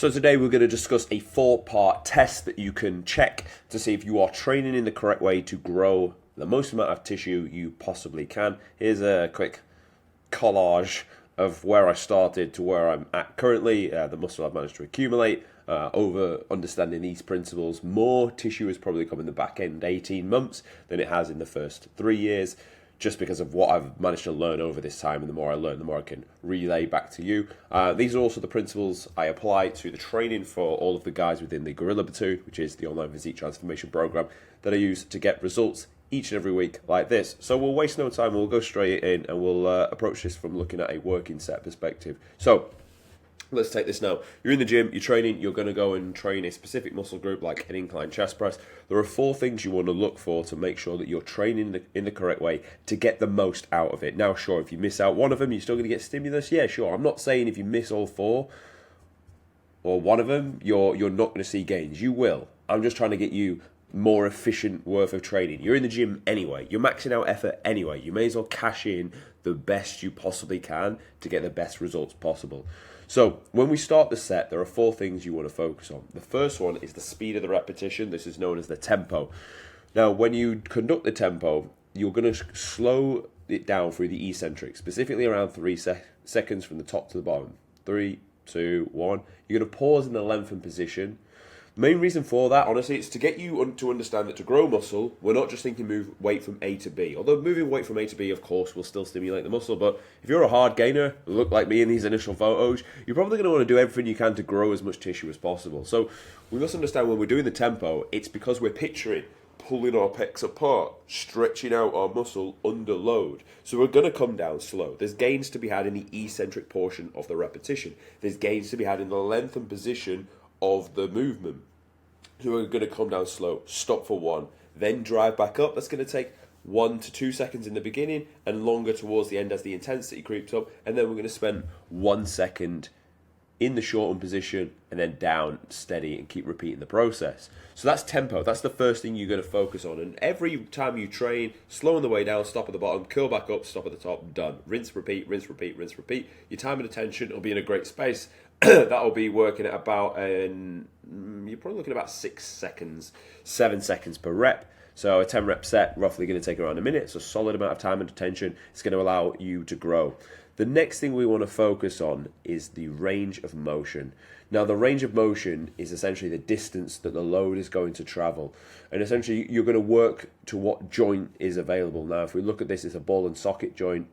So today we're going to discuss a 4-part test that you can check to see if you are training in the correct way to grow the most amount of tissue you possibly can. Here's a quick collage of where I started to where I'm at currently, the muscle I've managed to accumulate. Over understanding these principles, more tissue has probably come in the back end 18 months than it has in the first 3 years, just because of what I've managed to learn over this time. And the more I learn, the more I can relay back to you. These are also the principles I apply to the training for all of the guys within the Gorilla Platoon, which is the online physique transformation program that I use to get results each and every week like this. So we'll waste no time, we'll go straight in and we'll approach this from looking at a working set perspective. So let's take this now. You're in the gym, you're training, you're going to go and train a specific muscle group like an incline chest press. There are 4 things you want to look for to make sure that you're training in the correct way to get the most out of it. Now, sure, if you miss out one of them, you're still going to get stimulus. Yeah, sure. I'm not saying if you miss all 4 or one of them, you're not going to see gains. You will. I'm just trying to get you more efficient worth of training. You're in the gym anyway. You're maxing out effort anyway. You may as well cash in the best you possibly can to get the best results possible. So when we start the set, there are 4 things you want to focus on. The first one is the speed of the repetition. This is known as the tempo. Now, when you conduct the tempo, you're going to slow it down through the eccentric, specifically around 3 seconds from the top to the bottom. 3, 2, 1. You're going to pause in the lengthened position. The main reason for that, honestly, it's to get you to understand that to grow muscle, we're not just thinking move weight from A to B. Although moving weight from A to B, of course, will still stimulate the muscle. But if you're a hard gainer, look like me in these initial photos, you're probably going to want to do everything you can to grow as much tissue as possible. So we must understand when we're doing the tempo, it's because we're picturing pulling our pecs apart, stretching out our muscle under load. So we're going to come down slow. There's gains to be had in the eccentric portion of the repetition. There's gains to be had in the lengthened position of the movement. So we're going to come down slow, stop for 1, then drive back up. That's going to take 1 to 2 seconds in the beginning and longer towards the end as the intensity creeps up. And then we're going to spend 1 second in the shortened position and then down steady and keep repeating the process. So that's tempo. That's the first thing you're going to focus on. And every time you train, slow on the way down, stop at the bottom, curl back up, stop at the top, done. Rinse, repeat, rinse, repeat, rinse, repeat. Your time and attention will be in a great space. That'll be working at about, you're probably looking at about 6 seconds, 7 seconds per rep. So a 10 rep set, roughly going to take around a minute. So a solid amount of time and attention. It's going to allow you to grow. The next thing we want to focus on is the range of motion. Now, the range of motion is essentially the distance that the load is going to travel. And essentially, you're going to work to what joint is available. Now, if we look at this, it's a ball and socket joint.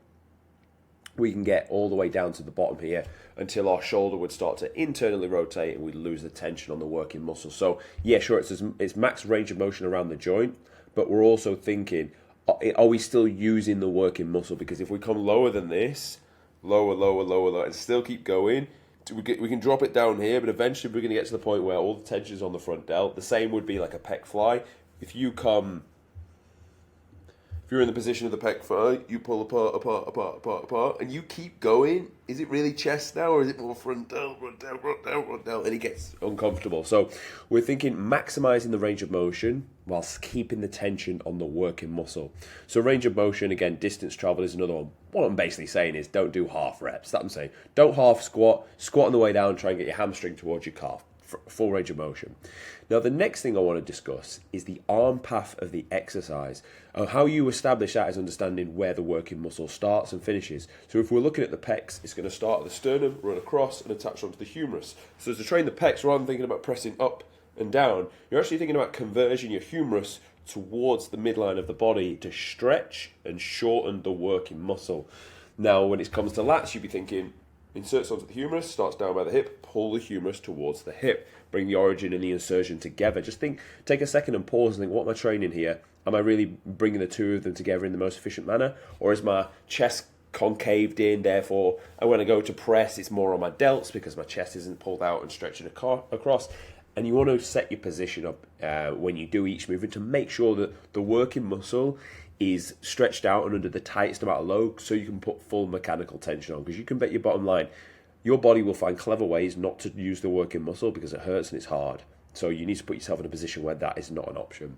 We can get all the way down to the bottom here until our shoulder would start to internally rotate and we'd lose the tension on the working muscle. So, yeah, sure, it's max range of motion around the joint, but we're also thinking, are we still using the working muscle? Because if we come lower than this, lower, and still keep going, we can drop it down here, but eventually we're going to get to the point where all the tension is on the front delt. The same would be like a pec fly. If you're in the position of the pec fly, you pull apart, and you keep going. Is it really chest now, or is it more front down, and it gets uncomfortable. So we're thinking maximizing the range of motion whilst keeping the tension on the working muscle. So range of motion, again, distance travel is another one. What I'm basically saying is don't do half reps. That I'm saying. Don't half squat. Squat on the way down, try and get your hamstring towards your calf. Full range of motion. Now, the next thing I want to discuss is the arm path of the exercise. How you establish that is understanding where the working muscle starts and finishes. So if we're looking at the pecs, it's going to start at the sternum, run across, and attach onto the humerus. So to train the pecs, rather than thinking about pressing up and down, you're actually thinking about converging your humerus towards the midline of the body to stretch and shorten the working muscle. Now, when it comes to lats, you'd be thinking, inserts onto the humerus, starts down by the hip, pull the humerus towards the hip. Bring the origin and the insertion together. Just take a second and pause and think, what am I training here? Am I really bringing the two of them together in the most efficient manner? Or is my chest concaved in, therefore, and when I go to press, it's more on my delts because my chest isn't pulled out and stretching across? And you want to set your position up when you do each movement to make sure that the working muscle is stretched out and under the tightest amount of load so you can put full mechanical tension on. Because you can bet your bottom line, your body will find clever ways not to use the working muscle because it hurts and it's hard. So you need to put yourself in a position where that is not an option.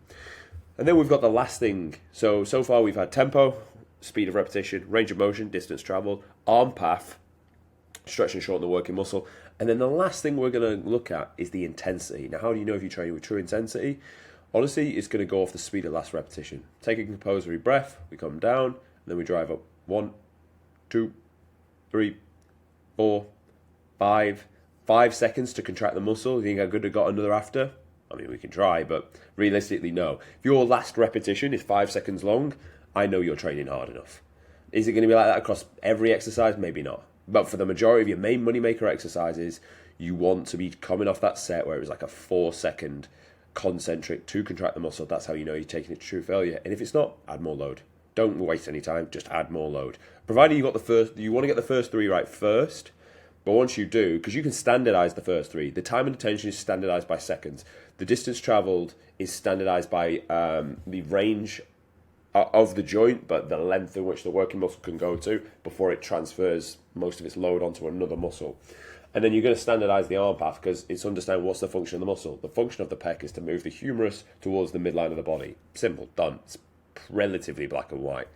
And then we've got the last thing. So far we've had tempo, speed of repetition, range of motion, distance traveled, arm path, stretch and shorten the working muscle, And then the last thing we're going to look at is the intensity. Now, how do you know if you're training with true intensity? Honestly, it's going to go off the speed of last repetition. Take a compulsory breath, we come down, and then we drive up 1, 2, 3, 4, 5. 5 seconds to contract the muscle. You think I could have got another after? I mean, we can try, but realistically, no. If your last repetition is 5 seconds long, I know you're training hard enough. Is it going to be like that across every exercise? Maybe not. But for the majority of your main moneymaker exercises, you want to be coming off that set where it was like a 4-second concentric to contract the muscle. That's how you know you're taking it to true failure. And if it's not, add more load. Don't waste any time, just add more load. Provided you want to get the first 3 right first. But once you do, because you can standardize the first 3, the time and attention is standardized by seconds. The distance traveled is standardized by the range of the joint, but the length in which the working muscle can go to before it transfers most of its load onto another muscle. And then you're going to standardize the arm path because it's understand what's the function of the muscle. The function of the pec is to move the humerus towards the midline of the body. Simple, done. It's relatively black and white.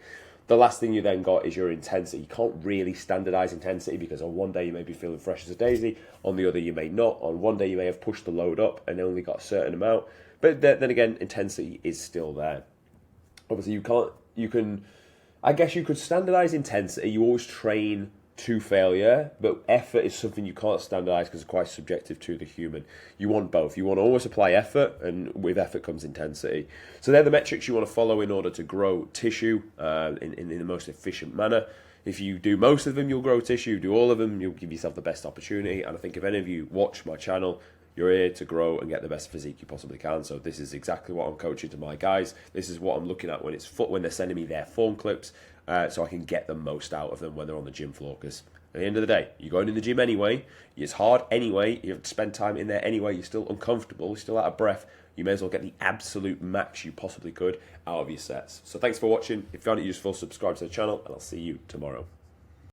The last thing you then got is your intensity. You can't really standardize intensity because on one day you may be feeling fresh as a daisy, on the other you may not. On one day you may have pushed the load up and only got a certain amount. But then again, intensity is still there. Obviously you could standardize intensity. You always train to failure, but effort is something you can't standardize because it's quite subjective to the human. You want both. You want to always apply effort, and with effort comes intensity. So they're the metrics you want to follow in order to grow tissue in the most efficient manner. If you do most of them, you'll grow tissue. Do all of them, you'll give yourself the best opportunity. And I think if any of you watch my channel, you're here to grow and get the best physique you possibly can. So this is exactly what I'm coaching to my guys. This is what I'm looking at when they're sending me their form clips, so I can get the most out of them when they're on the gym floor. Because at the end of the day, you're going in the gym anyway. It's hard anyway. You have to spend time in there anyway. You're still uncomfortable. You're still out of breath. You may as well get the absolute max you possibly could out of your sets. So thanks for watching. If you found it useful, subscribe to the channel, and I'll see you tomorrow.